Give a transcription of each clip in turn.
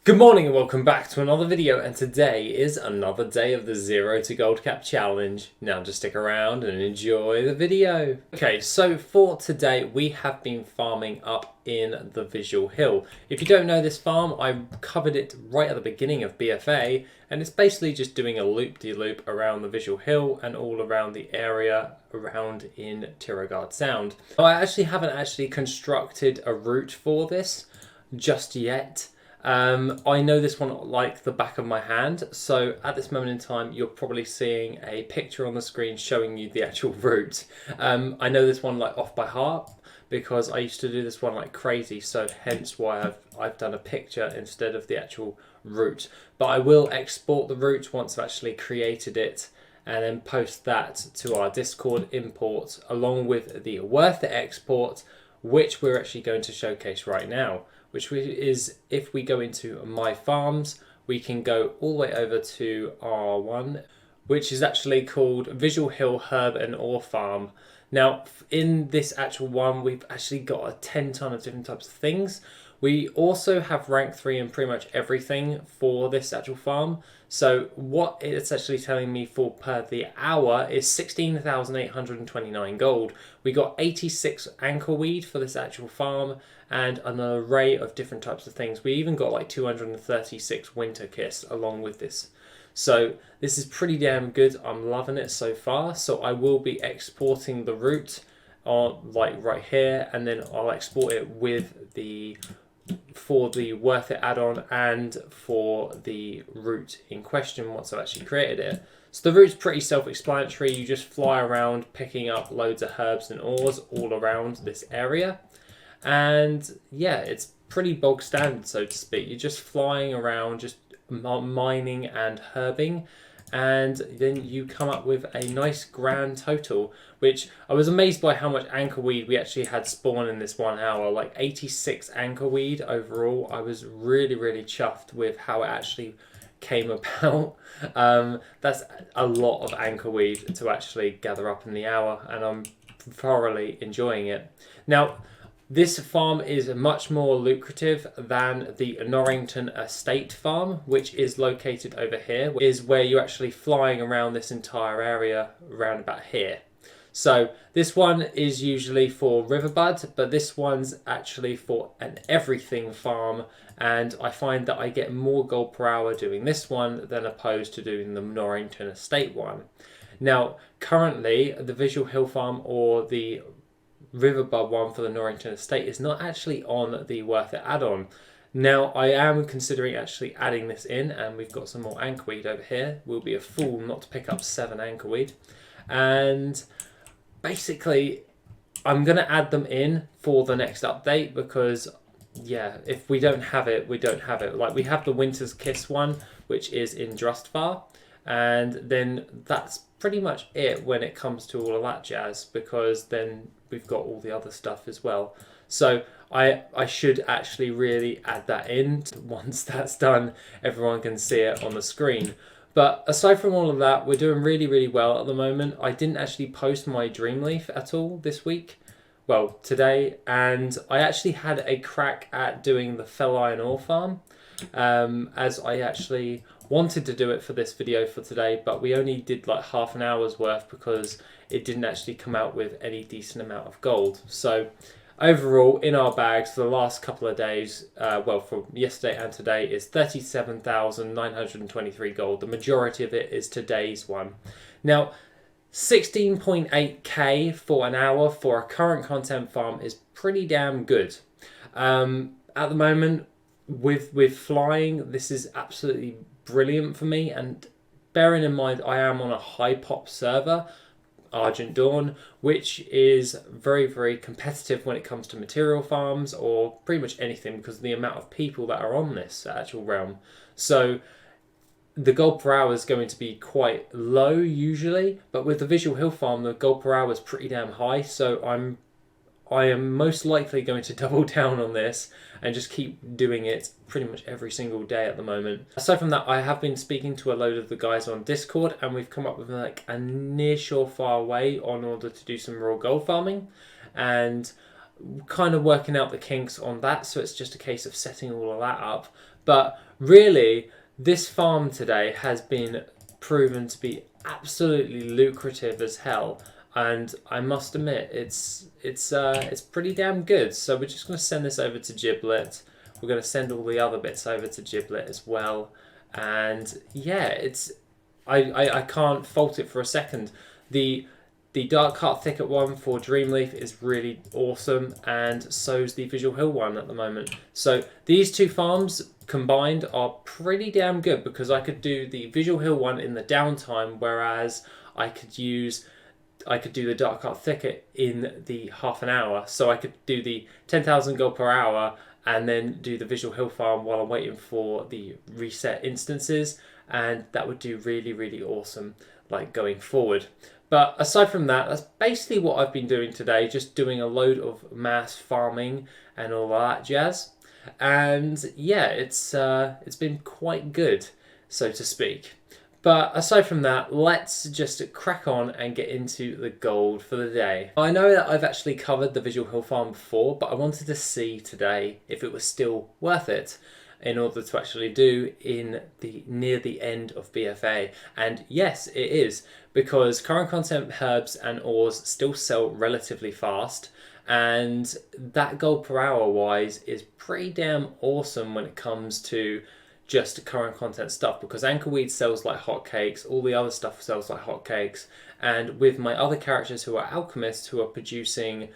Good morning and welcome back to another video, and today is another day of the Zero to Gold Cap Challenge. Now just stick around and enjoy the video. Okay, so for today we have been farming up in the Visual Hill. If you don't know this farm, I covered it right at the beginning of BFA, and it's basically just doing a loop-de-loop around the Visual Hill and all around the area around in Tiragard Sound. Now, I haven't constructed a route for this just yet. I know this one like the back of my hand, so at this moment in time you're probably seeing a picture on the screen showing you the actual route. I know this one like off by heart because I used to do this one like crazy, so hence why I've done a picture instead of the actual route. But I will export the route once I've actually created it and then post that to our Discord import along with the Worth It export, which we're actually going to showcase right now. Which is, if we go into My Farms, we can go all the way over to R1, which is actually called Visual Hill Herb and Ore Farm. Now, in this actual one, we've actually got a 10 ton of different types of things. We also have rank 3 in pretty much everything for this actual farm. So what it's actually telling me for per the hour is 16,829 gold. We got 86 anchorweed for this actual farm and an array of different types of things. We even got like 236 winter kiss along with this. So this is pretty damn good. I'm loving it so far. So I will be exporting the route on like right here, and then I'll export it with the for the Worth It add-on and for the route in question once I've actually created it. So the route's pretty self-explanatory. You just fly around picking up loads of herbs and ores all around this area. And yeah, it's pretty bog standard, so to speak. You're just flying around, just mining and herbing, and then you come up with a nice grand total, which I was amazed by how much anchorweed we actually had spawn in this 1 hour, like 86 anchorweed overall. I was really chuffed with how it actually came about. That's a lot of anchorweed to actually gather up in the hour, and I'm thoroughly enjoying it. Now, this farm is much more lucrative than the Norrington Estate farm, which is located over here, is where you're actually flying around this entire area around about here. So this one is usually for Riverbud, but this one's actually for an everything farm, and I find that I get more gold per hour doing this one than opposed to doing the Norrington Estate one. Now, currently, the Visual Hill farm or the Riverbud one for the Norrington Estate is not actually on the Worth It add-on. Now, I am considering actually adding this in, and we've got some more anchorweed over here. We'll be a fool not to pick up 7 anchorweed. And basically, I'm going to add them in for the next update because, yeah, if we don't have it, we don't have it. Like, we have the Winter's Kiss one, which is in Drustvar, and then that's pretty much it when it comes to all of that jazz, because then we've got all the other stuff as well. So I should actually really add that in. Once that's done, everyone can see it on the screen. But aside from all of that, we're doing really well at the moment. I didn't actually post my Dreamleaf at all this week. Well, today. And I actually had a crack at doing the Fell Iron Ore farm. As I actually wanted to do it for this video for today, but we only did like half an hour's worth because it didn't actually come out with any decent amount of gold. So overall, in our bags for the last couple of days, well, from yesterday and today, is 37,923 gold. The majority of it is today's one. Now, 16.8k for an hour for a current content farm is pretty damn good. At the moment, with flying, this is absolutely brilliant for me, and bearing in mind I am on a high pop server, Argent Dawn, which is very competitive when it comes to material farms or pretty much anything because of the amount of people that are on this actual realm. So the gold per hour is going to be quite low usually, but with the Visual Hill farm, the gold per hour is pretty damn high, so I am most likely going to double down on this and just keep doing it pretty much every single day at the moment. Aside from that, I have been speaking to a load of the guys on Discord, and we've come up with like a near surefire way on order to do some raw gold farming, and kind of working out the kinks on that. So it's just a case of setting all of that up. But really, this farm today has been proven to be absolutely lucrative as hell, and I must admit it's pretty damn good. So we're just going to send this over to Giblet. We're going to send all the other bits over to Giblet as well, and yeah, I can't fault it for a second. The the Dark Heart Thicket one for Dreamleaf is really awesome, and so's the Visual Hill one at the moment. So these two farms combined are pretty damn good, because I could do the Visual Hill one in the downtime, whereas I could do the Dark Heart Thicket in the half an hour. So I could do the 10,000 gold per hour and then do the Visual Hill farm while I'm waiting for the reset instances, and that would do really, really awesome like going forward. But aside from that, that's basically what I've been doing today, just doing a load of mass farming and all that jazz. And yeah, it's been quite good, so to speak. But aside from that, let's just crack on and get into the gold for the day. I know that I've actually covered the Visual Hill farm before, but I wanted to see today if it was still worth it in order to actually do in the near the end of BFA. And yes, it is, because current content herbs and ores still sell relatively fast, and that gold per hour wise is pretty damn awesome when it comes to just current content stuff, because Anchorweed sells like hotcakes, all the other stuff sells like hotcakes, and with my other characters who are alchemists who are producing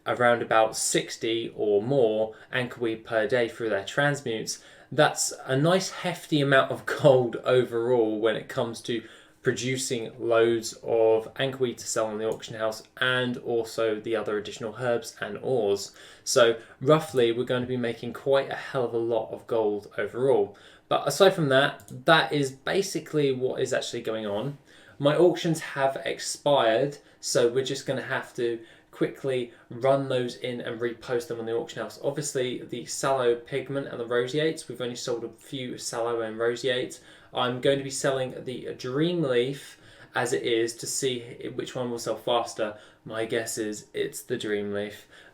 around about 60 or more Anchorweed per day through their transmutes, that's a nice hefty amount of gold overall when it comes to producing loads of Anchorweed to sell on the auction house, and also the other additional herbs and ores. So roughly we're going to be making quite a hell of a lot of gold overall. But aside from that, that is basically what is actually going on. My auctions have expired, so we're just going to have to quickly run those in and repost them on the auction house. Obviously the Sallow Pigment and the Roseates, we've only sold a few Sallow and Roseates. I'm going to be selling the Dreamleaf as it is to see which one will sell faster. My guess is it's the Dreamleaf.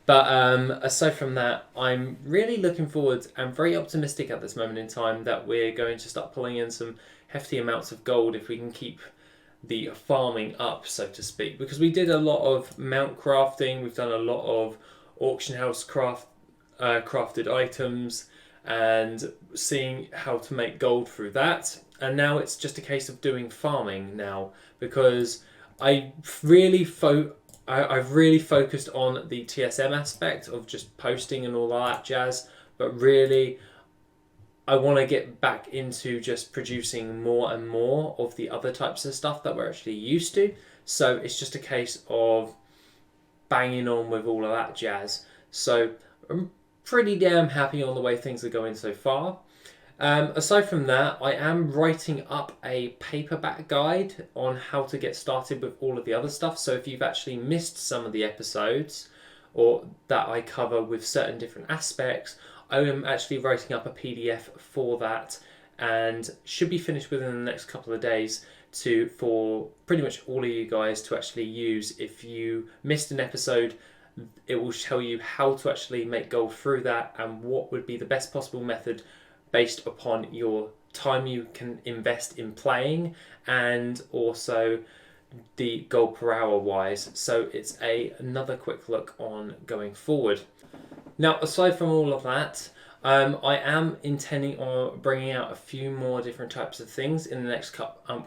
But aside from that, I'm really looking forward and very optimistic at this moment in time that we're going to start pulling in some hefty amounts of gold if we can keep the farming up, so to speak, because we did a lot of mount crafting, we've done a lot of auction house crafted items and seeing how to make gold through that, and now it's just a case of doing farming now, because I've really focused on the TSM aspect of just posting and all that jazz, but really I want to get back into just producing more and more of the other types of stuff that we're actually used to. So it's just a case of banging on with all of that jazz. So I'm pretty damn happy on the way things are going so far. Aside from that, I am writing up a paperback guide on how to get started with all of the other stuff. So if you've actually missed some of the episodes or that I cover with certain different aspects, I am actually writing up a PDF for that, and should be finished within the next couple of days for pretty much all of you guys to actually use. If you missed an episode, it will tell you how to actually make gold through that and what would be the best possible method based upon your time you can invest in playing and also the gold per hour wise. So it's another quick look on going forward. Now, aside from all of that, I am intending on bringing out a few more different types of things in the next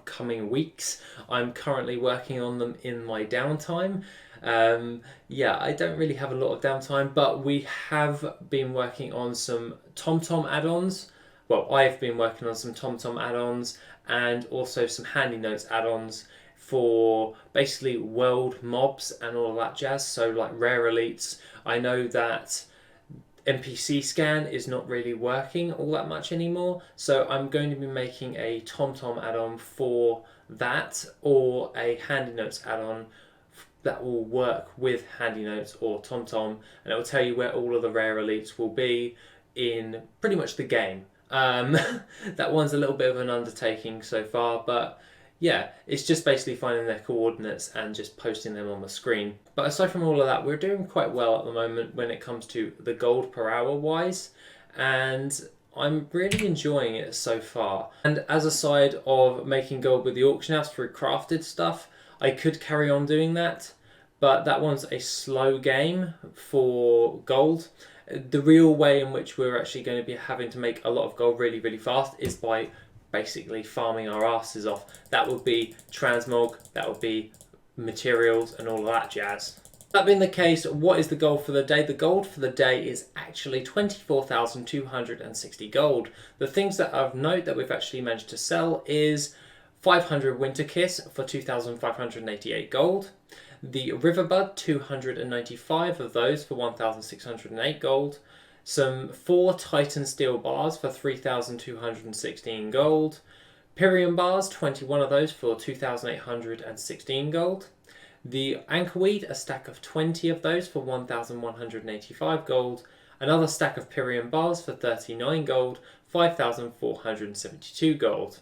coming weeks. I'm currently working on them in my downtime. Yeah, I don't really have a lot of downtime, but we have been working on some TomTom add-ons. Well, I've been working on some TomTom add-ons and also some Handy Notes add-ons for basically world mobs and all of that jazz. So like rare elites, I know that NPC scan is not really working all that much anymore, so I'm going to be making a TomTom add-on for that, or a Handy Notes add-on that will work with Handy Notes or TomTom, and it will tell you where all of the rare elites will be in pretty much the game. That one's a little bit of an undertaking so far, but yeah, it's just basically finding their coordinates and just posting them on the screen. But aside from all of that, we're doing quite well at the moment when it comes to the gold per hour wise. And I'm really enjoying it so far. And as a side of making gold with the auction house through crafted stuff, I could carry on doing that, but that one's a slow game for gold. The real way in which we're actually going to be having to make a lot of gold really, really fast is by basically farming our asses off. That would be transmog, that would be materials and all of that jazz. That being the case, what is the goal for the day? The goal for the day is actually 24,260 gold. The things that of note that we've actually managed to sell is 500 winter kiss for 2,588 gold. The Riverbud, 295 of those for 1,608 gold. Some 4 Titan steel bars for 3,216 gold. Pyrium bars, 21 of those for 2,816 gold. The Anchorweed, a stack of 20 of those for 1,185 gold. Another stack of Pyrium bars for 39 gold, 5,472 gold.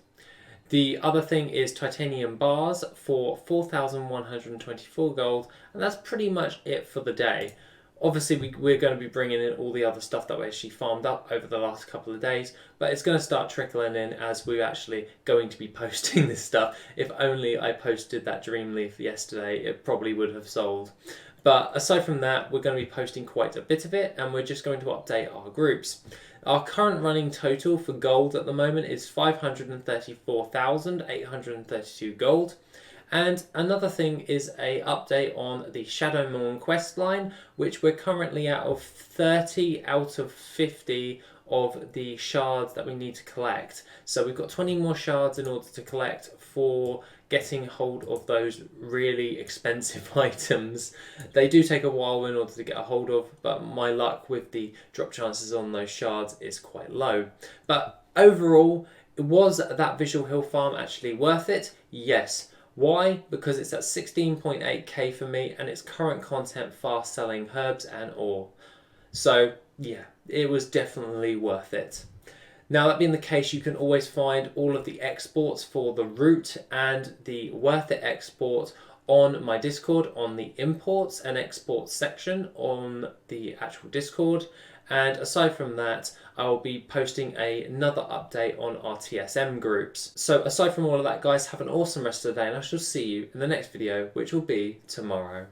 The other thing is titanium bars for 4,124 gold, and that's pretty much it for the day. Obviously, we're going to be bringing in all the other stuff that we actually farmed up over the last couple of days, but it's going to start trickling in as we're actually going to be posting this stuff. If only I posted that Dreamleaf yesterday, it probably would have sold. But aside from that, we're going to be posting quite a bit of it, and we're just going to update our groups. Our current running total for gold at the moment is 534,832 gold. And another thing is a update on the Shadowmoon quest line, which we're currently out of 30 out of 50 of the shards that we need to collect. So we've got 20 more shards in order to collect for getting hold of those really expensive items. They do take a while in order to get a hold of, but my luck with the drop chances on those shards is quite low. But overall, was that Visual Hill farm actually worth it? Yes. Why? Because it's at 16.8k for me and it's current content fast selling herbs and ore. So yeah, it was definitely worth it. Now that being the case, you can always find all of the exports for the route and the worth it export on my Discord, on the imports and exports section on the actual Discord. And aside from that, I'll be posting another update on our TSM groups. So aside from all of that, guys, have an awesome rest of the day and I shall see you in the next video, which will be tomorrow.